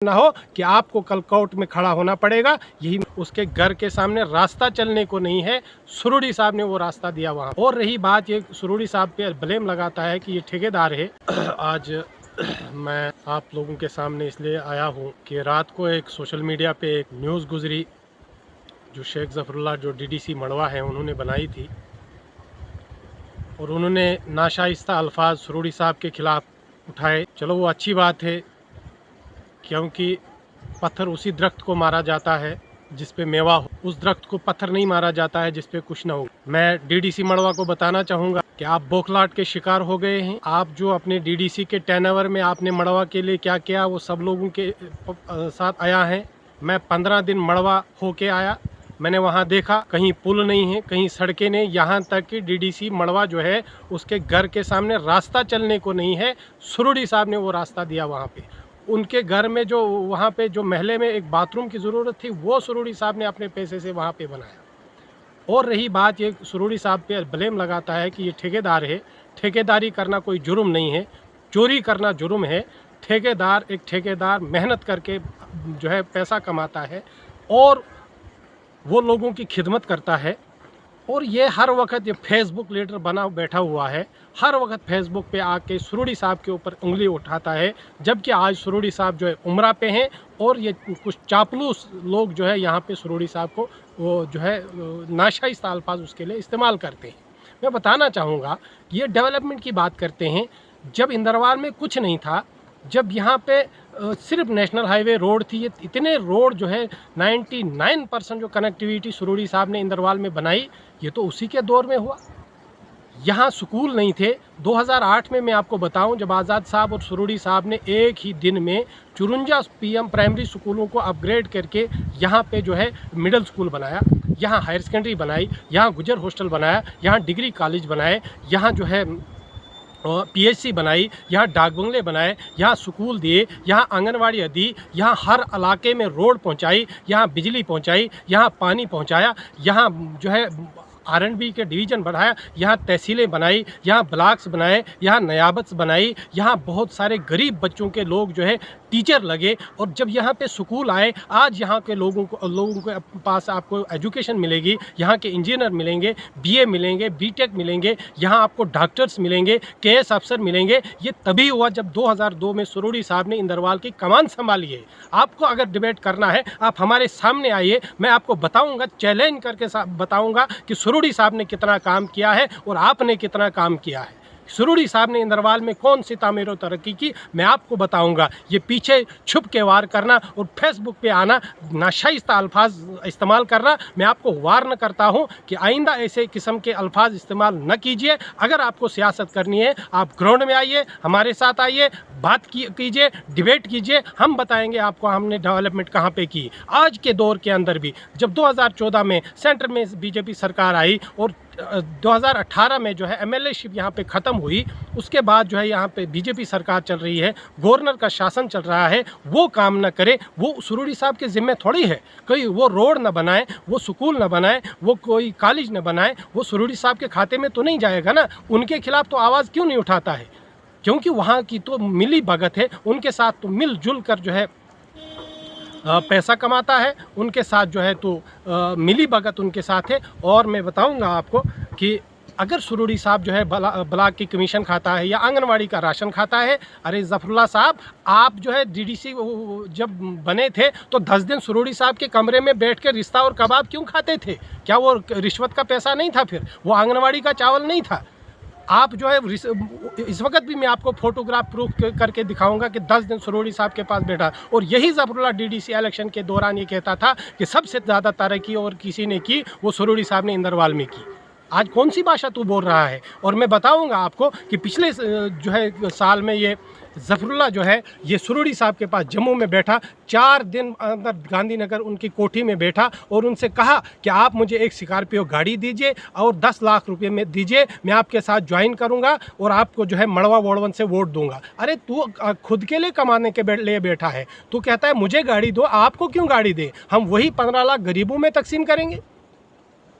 ना हो कि आपको कल कोर्ट में खड़ा होना पड़ेगा। यही उसके घर के सामने रास्ता चलने को नहीं है, सुरुड़ी साहब ने वो रास्ता दिया वहाँ। और रही बात, ये सुरुड़ी साहब पे ब्लेम लगाता है कि ये ठेकेदार है। आज मैं आप लोगों के सामने इसलिए आया हूँ कि रात को एक सोशल मीडिया पे एक न्यूज़ गुजरी जो शेख ज़फरुल्लाह जो डीडीसी मड़वा है उन्होंने बनाई थी, और उन्होंने नाशाइस्ता अल्फाज सुरुड़ी साहब के खिलाफ उठाए। चलो वो अच्छी बात है, क्योंकि पत्थर उसी दरख्त को मारा जाता है जिस पे मेवा हो, उस दरख्त को पत्थर नहीं मारा जाता है जिस पे कुछ ना हो। मैं डीडीसी मड़वा को बताना चाहूँगा कि आप बौखलाहट के शिकार हो गए हैं। आप जो अपने डीडीसी के टर्नओवर में आपने मड़वा के लिए क्या किया वो सब लोगों के साथ आया है। मैं 15 दिन मड़वा होके आया, मैंने वहाँ देखा कहीं पुल नहीं है, कहीं सड़कें नहीं, यहाँ तक कि डीडीसी मड़वा जो है उसके घर के सामने रास्ता चलने को नहीं है। सुरुड़ी साहब ने वो रास्ता दिया वहाँ पे। उनके घर में जो वहाँ पे जो महले में एक बाथरूम की ज़रूरत थी वो सुरुड़ी साहब ने अपने पैसे से वहाँ पे बनाया। और रही बात, ये सुरुड़ी साहब पे ब्लेम लगाता है कि ये ठेकेदार है। ठेकेदारी करना कोई जुर्म नहीं है, चोरी करना जुर्म है। एक ठेकेदार मेहनत करके जो है पैसा कमाता है और वो लोगों की खिदमत करता है। और ये हर वक्त ये फेसबुक लीडर बना बैठा हुआ है, हर वक्त फेसबुक पे आके सुरुड़ी साहब के ऊपर उंगली उठाता है। जबकि आज सुरुड़ी साहब जो है उम्रा पे हैं और ये कुछ चापलूस लोग जो है यहाँ पे सुरुड़ी साहब को वो जो है नाशाइस्ता अल्फाज उसके लिए इस्तेमाल करते हैं। मैं बताना चाहूँगा ये डेवलपमेंट की बात करते हैं। जब इंदरवाल में कुछ नहीं था, जब यहाँ पे सिर्फ नेशनल हाईवे रोड थी, ये इतने रोड जो है 99% जो कनेक्टिविटी सुरुड़ी साहब ने इंदरवाल में बनाई, ये तो उसी के दौर में हुआ। यहाँ स्कूल नहीं थे। 2008 में मैं आपको बताऊं, जब आज़ाद साहब और सुरुड़ी साहब ने एक ही दिन में 54 PM प्राइमरी स्कूलों को अपग्रेड करके यहाँ पे जो है मिडिल स्कूल बनाया, यहाँ हायर सेकेंडरी बनाई, यहाँ गुजर हॉस्टल बनाया, यहाँ डिग्री कॉलेज बनाए, यहाँ जो है PHC बनाई, यहाँ डाक बंगले बनाए, यहाँ स्कूल दिए, यहाँ आंगनवाड़ी दी, यहाँ हर इलाके में रोड पहुँचाई, यहाँ बिजली पहुँचाई, यहाँ पानी पहुँचाया, यहाँ जो है R&B के डिवीज़न बढ़ाया, यहाँ तहसीलें बनाई, यहाँ ब्लॉक्स बनाए, यहाँ नयाबत्स बनाई, यहाँ बहुत सारे गरीब बच्चों के लोग जो है टीचर लगे। और जब यहाँ पे स्कूल आए, आज यहाँ के लोगों के पास आपको एजुकेशन मिलेगी, यहाँ के इंजीनियर मिलेंगे, BA मिलेंगे, BTech मिलेंगे, यहाँ आपको डॉक्टर्स मिलेंगे, KS अफसर मिलेंगे। ये तभी हुआ जब 2002 में सुरुड़ी साहब ने इंदरवाल की कमान संभाली है। आपको अगर डिबेट करना है आप हमारे सामने आइए, मैं आपको बताऊँगा, चैलेंज करके बताऊँगा कि सुरुड़ी साहब ने कितना काम किया है और आपने कितना काम किया है। सुरुड़ी साहब ने इंदरवाल में कौन सी तामीर और तरक्की की, मैं आपको बताऊंगा। ये पीछे छुप के वार करना और फेसबुक पे आना, नाशाइस्ता अल्फाज इस्तेमाल करना, मैं आपको वार्न करता हूं कि आइंदा ऐसे किस्म के अल्फाज इस्तेमाल न कीजिए। अगर आपको सियासत करनी है आप ग्राउंड में आइए, हमारे साथ आइए, बात कीजिए, डिबेट कीजिए, हम बताएंगे आपको हमने डेवलपमेंट कहाँ पे की। आज के दौर के अंदर भी जब 2014 में सेंटर में BJP सरकार आई और 2018 में जो है MLA शिप यहाँ पे ख़त्म हुई, उसके बाद जो है यहाँ पे BJP सरकार चल रही है, गवर्नर का शासन चल रहा है, वो काम न करे, वो सुरुड़ी साहब के ज़िम्मे थोड़ी है। कोई वो रोड न बनाए, वो स्कूल न बनाए, वो कोई कॉलेज न बनाए, वो सुरुड़ी साहब के खाते में तो नहीं जाएगा ना। उनके खिलाफ तो आवाज़ क्यों नहीं उठाता है? क्योंकि वहाँ की तो मिली भगत है, उनके साथ तो मिलजुल कर जो है पैसा कमाता है, उनके साथ जो है तो मिली भगत उनके साथ है। और मैं बताऊंगा आपको कि अगर सुरुड़ी साहब जो है ब्लॉक की कमीशन खाता है या आंगनवाड़ी का राशन खाता है, अरे ज़फरुल्लाह साहब, आप जो है DDC जब बने थे तो 10 दिन सुरुड़ी साहब के कमरे में बैठ कर रिश्ता और कबाब क्यों खाते थे? क्या वो रिश्वत का पैसा नहीं था? फिर वो आंगनवाड़ी का चावल नहीं था? आप जो है इस वक्त भी मैं आपको फोटोग्राफ प्रूफ करके दिखाऊंगा कि 10 दिन सुरुड़ी साहब के पास बैठा। और यही ज़फरुल्लाह DDC इलेक्शन के दौरान ये कहता था कि सबसे ज़्यादा तरक्की और किसी ने की वो सुरुड़ी साहब ने इंदरवाल में की। आज कौन सी भाषा तू बोल रहा है? और मैं बताऊंगा आपको कि पिछले जो है साल में ये ज़फरुल्लाह जो है ये सुरुड़ी साहब के पास जम्मू में बैठा, 4 दिन अंदर गांधीनगर उनकी कोठी में बैठा और उनसे कहा कि आप मुझे एक स्कॉर्पियो गाड़ी दीजिए और 10 लाख रुपए में दीजिए, मैं आपके साथ ज्वाइन करूंगा और आपको जो है मड़वा वोड़वन से वोट दूंगा। अरे तू खुद के लिए कमाने के लिए बैठा है, तू कहता है मुझे गाड़ी दो, आपको क्यों गाड़ी दे? हम वही 15 लाख गरीबों में तकसीम करेंगे।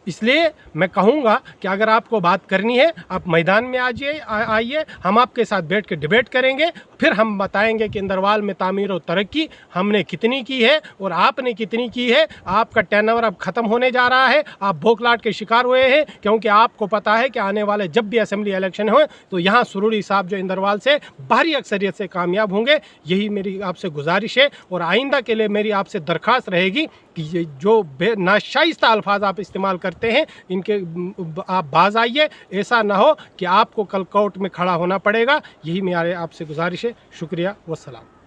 इसलिए मैं कहूँगा कि अगर आपको बात करनी है आप मैदान में आइए, हम आपके साथ बैठ के डिबेट करेंगे, फिर हम बताएंगे कि इंदरवाल में तामीर और तरक्की हमने कितनी की है और आपने कितनी की है। आपका टर्नओवर अब ख़त्म होने जा रहा है, आप भोखलाट के शिकार हुए हैं, क्योंकि आपको पता है कि आने वाले जब भी असेंबली इलेक्शन हो तो यहाँ सुरुड़ी साहब जो इंदरवाल से भारी अक्सरियत से कामयाब होंगे। यही मेरी आपसे गुजारिश है और आइंदा के लिए मेरी आपसे दरख्वास्त रहेगी कि ये जो नाशाइस्ता अल्फाज आप इस्तेमाल करते हैं इनके आप बाज आइए। ऐसा ना हो कि आपको कल कोर्ट में खड़ा होना पड़ेगा। यही मेरी आपसे गुजारिश है। शुक्रिया वस्सलाम।